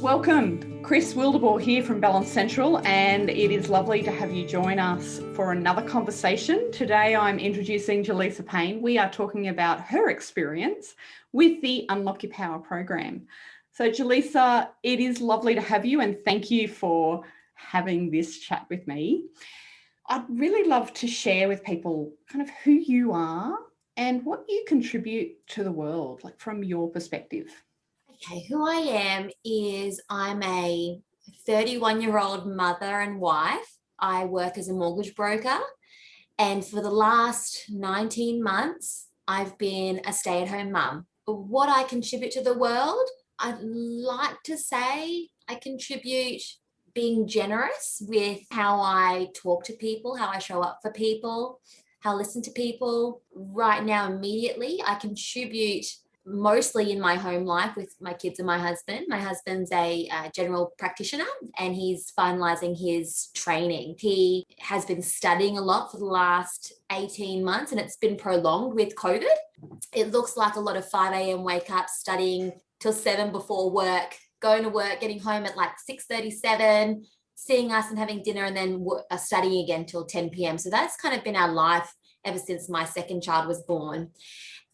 Welcome, Chris Wildebohr here from Balance Central, and it is lovely to have you join us for another conversation. Today I'm introducing Jaleesa Payne. We are talking about her experience with the Unlock Your Power program. So Jaleesa, it is lovely to have you and thank you for having this chat with me. I'd really love to share with people kind of who you are and what you contribute to the world, like from your perspective. Okay, who I am is I'm a 31-year-old mother and wife. I work as a mortgage broker, and for the last 19 months, I've been a stay-at-home mum. What I contribute to the world, I'd like to say I contribute being generous with how I talk to people, how I show up for people, how I listen to people. Right now, immediately, I contribute mostly in my home life with my kids and my husband. My husband's a general practitioner and he's finalizing his training. He has been studying a lot for the last 18 months and it's been prolonged with COVID. It looks like a lot of 5 a.m. wake up, studying till 7 before work, going to work, getting home at like 6:37, seeing us and having dinner, and then studying again till 10 p.m. So that's kind of been our life ever since my second child was born.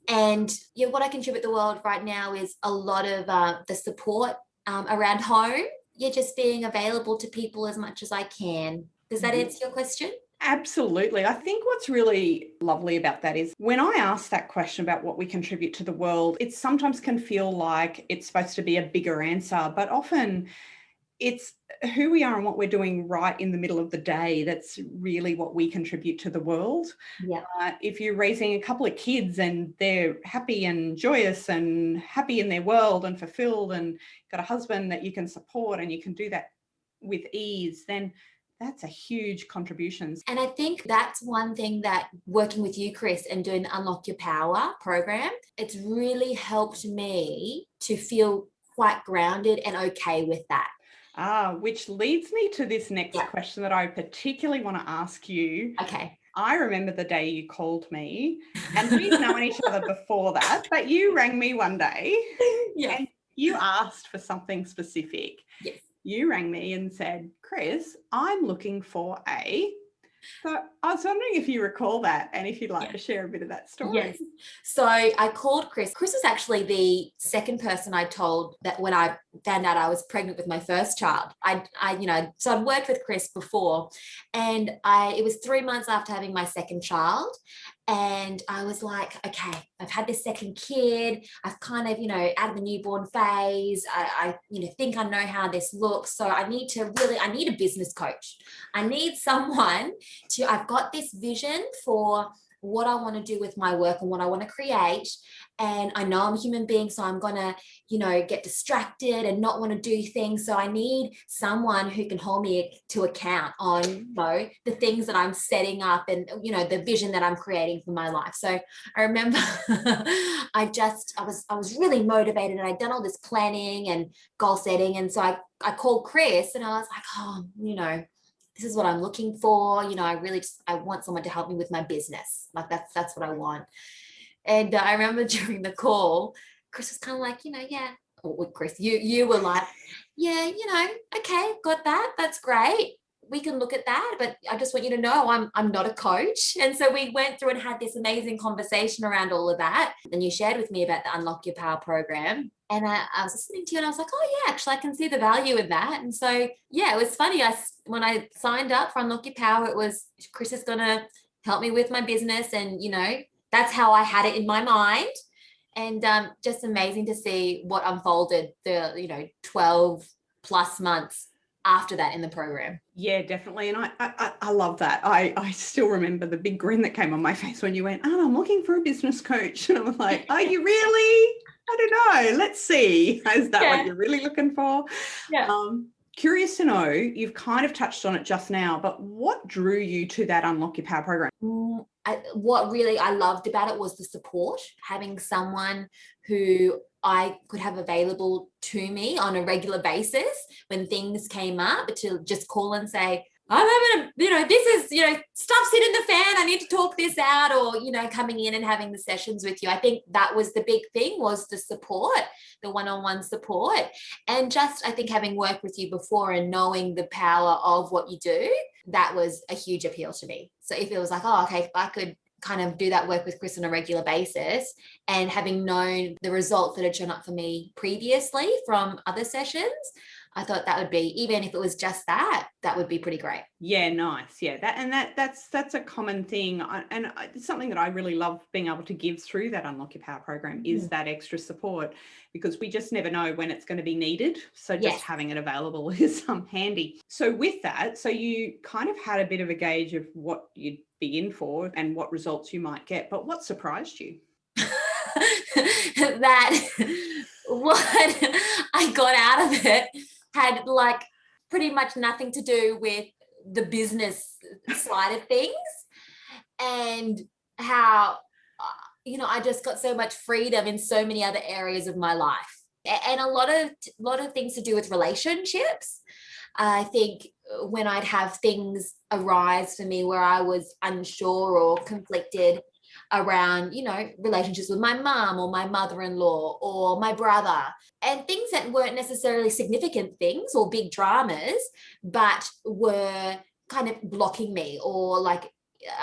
And yeah, what I contribute to the world right now is a lot of the support around home. Yeah, just being available to people as much as I can. Does that answer your question? Absolutely. I think what's really lovely about that is when I ask that question about what we contribute to the world, it sometimes can feel like it's supposed to be a bigger answer, but often it's who we are and what we're doing right in the middle of the day. That's really what we contribute to the world. Yeah. If you're raising a couple of kids and they're happy and joyous and happy in their world and fulfilled and got a husband that you can support and you can do that with ease, then that's a huge contribution. And I think that's one thing that working with you, Chris, and doing the Unlock Your Power program, it's really helped me to feel quite grounded and okay with that. Which leads me to this next question that I particularly want to ask you. Okay. I remember the day you called me, and we've known each other before that, but you rang me one day and you asked for something specific. Yes. You rang me and said, Chris, I'm looking for a... So I was wondering if you recall that and if you'd like to share a bit of that story. Yes. So I called Chris. Chris was actually the second person I told that when I found out I was pregnant with my first child. So I'd worked with Chris before, and it was 3 months after having my second child. And I was like, okay, I've had this second kid. I've kind of, out of the newborn phase. I think I know how this looks. So I need a business coach. I need someone I've got this vision for what I want to do with my work and what I want to create. And I know I'm a human being, so I'm going to, get distracted and not want to do things. So I need someone who can hold me to account on, the things that I'm setting up and, the vision that I'm creating for my life. So I remember I was really motivated and I'd done all this planning and goal setting. And so I called Chris and I was like, this is what I'm looking for. I want someone to help me with my business. Like that's what I want. And I remember during the call, Chris was kind of like, Chris, you were like, okay, got that. That's great. We can look at that, but I just want you to know I'm not a coach. And so we went through and had this amazing conversation around all of that. And you shared with me about the Unlock Your Power program. And I was listening to you and I was like, oh yeah, actually I can see the value in that. And so, yeah, it was funny. When I signed up for Unlock Your Power, it was Chris is going to help me with my business. And, that's how I had it in my mind. And just amazing to see what unfolded the, 12 plus months after that in the program. Yeah, definitely. And I love that. I still remember the big grin that came on my face when you went, I'm looking for a business coach. And I was like, are you really? I don't know. Let's see. Is that what you're really looking for? Yeah. Curious to know, you've kind of touched on it just now, but what drew you to that Unlock Your Power program? What really I loved about it was the support, having someone who I could have available to me on a regular basis when things came up, to just call and say, I'm having this is, stuff's hitting the fan. I need to talk this out, or, coming in and having the sessions with you. I think that was the big thing, was the support, the one-on-one support. And just, I think, having worked with you before and knowing the power of what you do, that was a huge appeal to me. So if it was like, oh, okay, if I could kind of do that work with Chris on a regular basis, and having known the results that had shown up for me previously from other sessions, I thought that would be, even if it was just that would be pretty great. Yeah, nice. Yeah, that's a common thing, and it's something that I really love being able to give through that Unlock Your Power program, is that extra support, because we just never know when it's going to be needed. So just having it available is handy. So with that, so you kind of had a bit of a gauge of what you'd be in for and what results you might get, but what surprised you? That what I got out of it had like pretty much nothing to do with the business side of things, and how I just got so much freedom in so many other areas of my life, and a lot of things to do with relationships. I think when I'd have things arise for me where I was unsure or conflicted around, relationships with my mum or my mother-in-law or my brother, and things that weren't necessarily significant things or big dramas, but were kind of blocking me, or like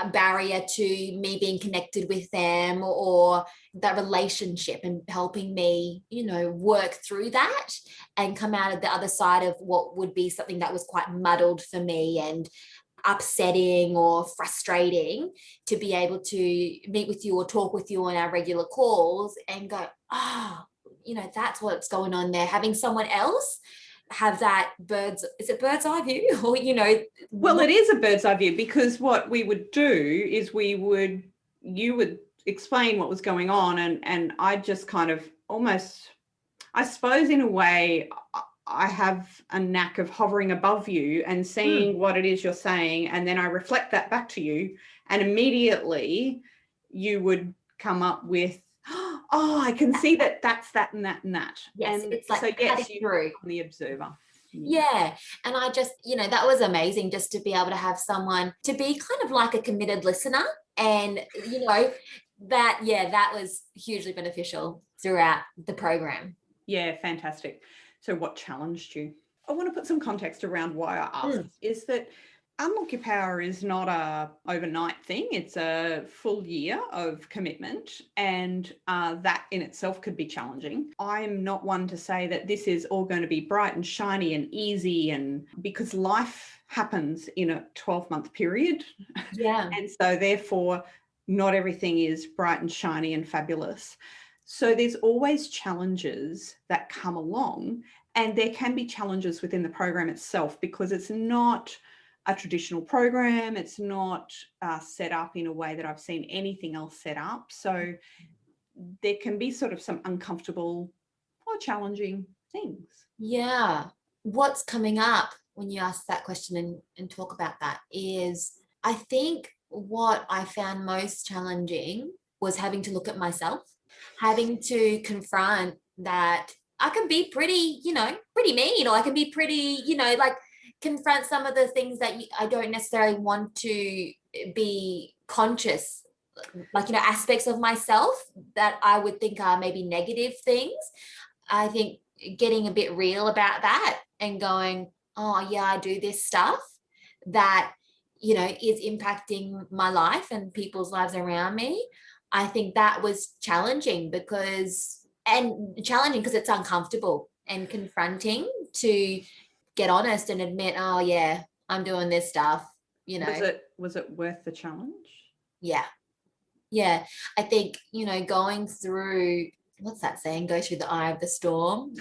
a barrier to me being connected with them, or that relationship, and helping me, work through that and come out of the other side of what would be something that was quite muddled for me and upsetting or frustrating, to be able to meet with you or talk with you on our regular calls and go, that's what's going on there. Having someone else have that bird's eye view, or, Well, it is a bird's eye view, because what we would do is you would explain what was going on, and I just kind of almost, I suppose in a way, I have a knack of hovering above you and seeing what it is you're saying, and then I reflect that back to you, and immediately you would come up with, oh, I can see that's that and that and that. Yes, and it's like, so yes, through the observer. Yeah. And I just, that was amazing, just to be able to have someone to be kind of like a committed listener. And, that was hugely beneficial throughout the program. Yeah, fantastic. So what challenged you? I want to put some context around why I asked, is that Unlock Your Power is not a overnight thing. It's a full year of commitment, and that in itself could be challenging. I'm not one to say that this is all going to be bright and shiny and easy, and because life happens in a 12-month period. Yeah. And so therefore, not everything is bright and shiny and fabulous. So there's always challenges that come along, and there can be challenges within the program itself, because it's not a traditional program. It's not set up in a way that I've seen anything else set up. So there can be sort of some uncomfortable or challenging things. Yeah. What's coming up when you ask that question and talk about that is, I think what I found most challenging was having to look at myself, having to confront that I can be pretty, pretty mean, or I can be pretty, like confront some of the things that I don't necessarily want to be conscious, like, aspects of myself that I would think are maybe negative things. I think getting a bit real about that and going, oh yeah, I do this stuff that, is impacting my life and people's lives around me. I think that was challenging because it's uncomfortable and confronting to get honest and admit, oh yeah, I'm doing this stuff, Was it worth the challenge? Yeah. Yeah. I think, going through, what's that saying? Go through the eye of the storm,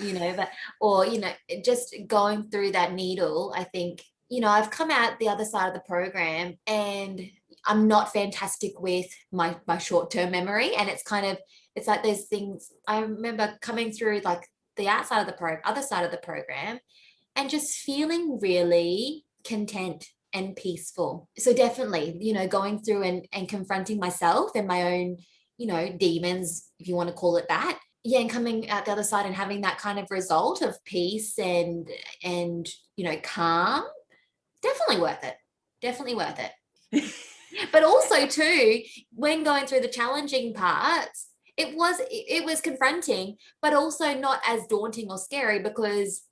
just going through that needle. I think, I've come out the other side of the program, and I'm not fantastic with my short-term memory. And it's like there's things I remember coming through, like the other side of the program, and just feeling really content and peaceful. So definitely, going through and confronting myself and my own, demons, if you want to call it that. Yeah, and coming out the other side and having that kind of result of peace and calm, definitely worth it. Definitely worth it. But also too, when going through the challenging parts, it was confronting, but also not as daunting or scary because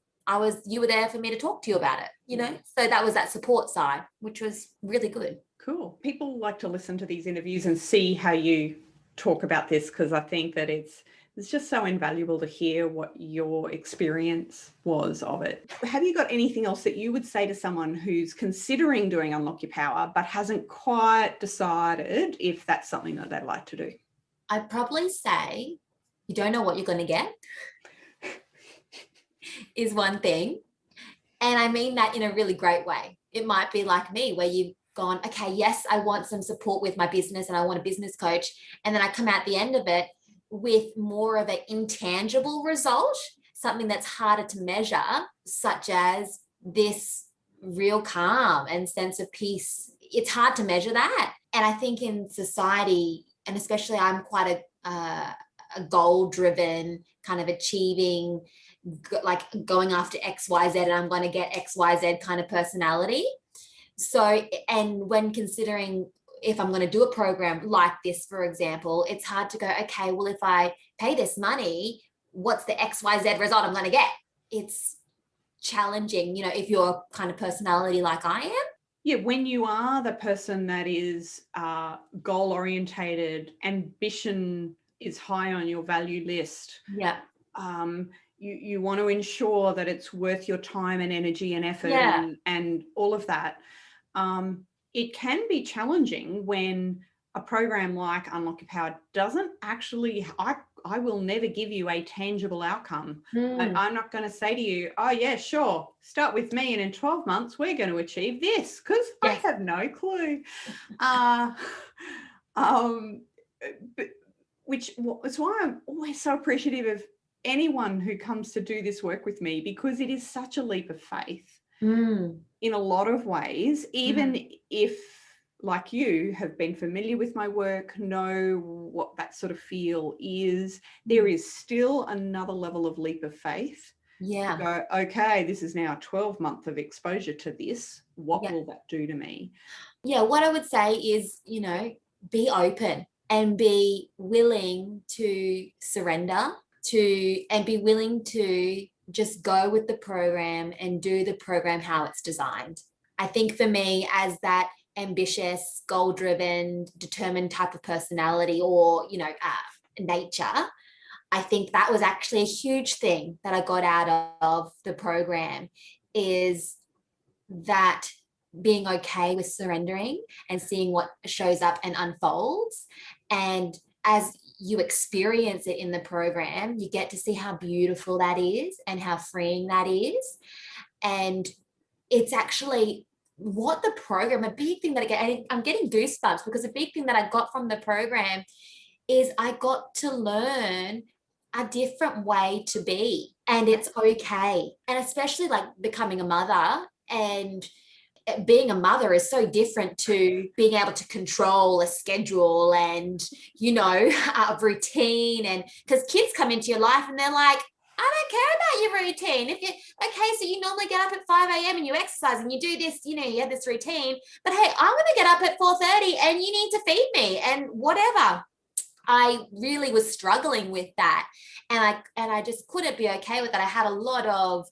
you were there for me to talk to you about it, you know? So that was that support side, which was really good. Cool. People like to listen to these interviews and see how you talk about this, because I think that it's just so invaluable to hear what your experience was of it. Have you got anything else that you would say to someone who's considering doing Unlock Your Power but hasn't quite decided if that's something that they'd like to do? I'd probably say you don't know what you're going to get is one thing. And I mean that in a really great way. It might be like me, where you've gone, okay, yes, I want some support with my business and I want a business coach. And then I come out the end of it with more of an intangible result, something that's harder to measure, such as this real calm and sense of peace. It's hard to measure that. And I think in society, and especially I'm quite a goal-driven kind of achieving, like going after XYZ and I'm going to get XYZ kind of personality. So, and when considering if I'm going to do a program like this, for example, it's hard to go, okay, well, if I pay this money, what's the XYZ result I'm going to get? It's challenging, you know, if you're a kind of personality like I am. Yeah, when you are the person that is goal-orientated, ambition is high on your value list. Yeah. You want to ensure that it's worth your time and energy and effort and all of that. It can be challenging when a program like Unlock Your Power doesn't actually, I will never give you a tangible outcome. I'm not going to say to you, oh yeah, sure, start with me and in 12 months we're going to achieve this, because I have no clue. Which is why I'm always so appreciative of anyone who comes to do this work with me, because it is such a leap of faith in a lot of ways, even if, like you, have been familiar with my work, know what that sort of feel is, there is still another level of leap of faith. Yeah. To go, okay, this is now a 12-month of exposure to this. What will that do to me? Yeah, what I would say is, you know, be open and be willing to surrender and be willing to just go with the program and do the program how it's designed. I think for me, as that ambitious, goal-driven, determined type of personality or, you know, nature, I think that was actually a huge thing that I got out of the program, is that being okay with surrendering and seeing what shows up and unfolds. And as you experience it in the program, you get to see how beautiful that is and how freeing that is. And it's actually what the program, a big thing that I'm getting goosebumps, because a big thing that I got from the program is I got to learn a different way to be, and it's okay. And especially like becoming a mother, and being a mother is so different to being able to control a schedule and, you know, a routine. And because kids come into your life and they're like, I don't care about your routine. So you normally get up at 5 a.m. and you exercise and you do this, you know, you have this routine, but hey, I'm going to get up at 4:30 and you need to feed me and whatever. I really was struggling with that. And I just couldn't be okay with that. I had a lot of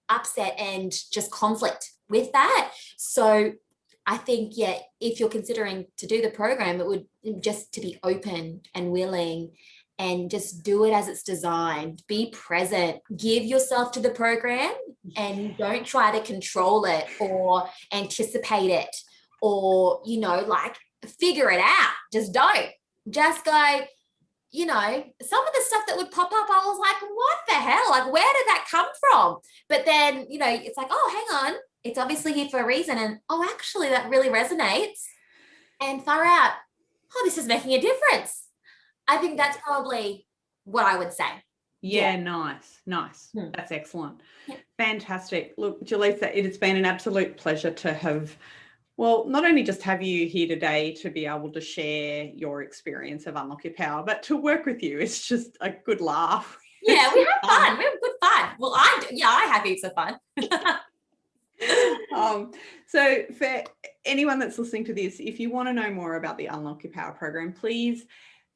upset and just conflict with that. So I think, if you're considering to do the program, it would just to be open and willing and just do it as it's designed. Be present, give yourself to the program, and don't try to control it or anticipate it or, you know, like figure it out. Just don't. Just go, you know, some of the stuff that would pop up, I was like, what the hell? Like, where did that come from? But then, you know, it's like, oh, hang on, it's obviously here for a reason. And, oh, actually, that really resonates. And far out, oh, this is making a difference. I think that's probably what I would say. Yeah. Nice. That's excellent. Yeah. Fantastic. Look, Jaleesa, it's been an absolute pleasure to have, well, not only just have you here today to be able to share your experience of Unlock Your Power, but to work with you. It's just a good laugh. Yeah, we have fun. We have good fun. Well, I have heaps of fun. So for anyone that's listening to this, if you want to know more about the Unlock Your Power program, please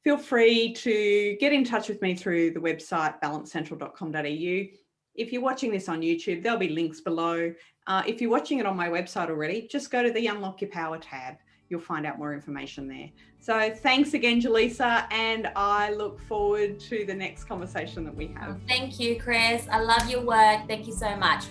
feel free to get in touch with me through the website balancecentral.com.au. If you're watching this on YouTube, there'll be links below. If you're watching it on my website already, just go to the Unlock Your Power tab. You'll find out more information there. So thanks again, Jaleesa, and I look forward to the next conversation that we have. Thank you, Chris. I love your work. Thank you so much.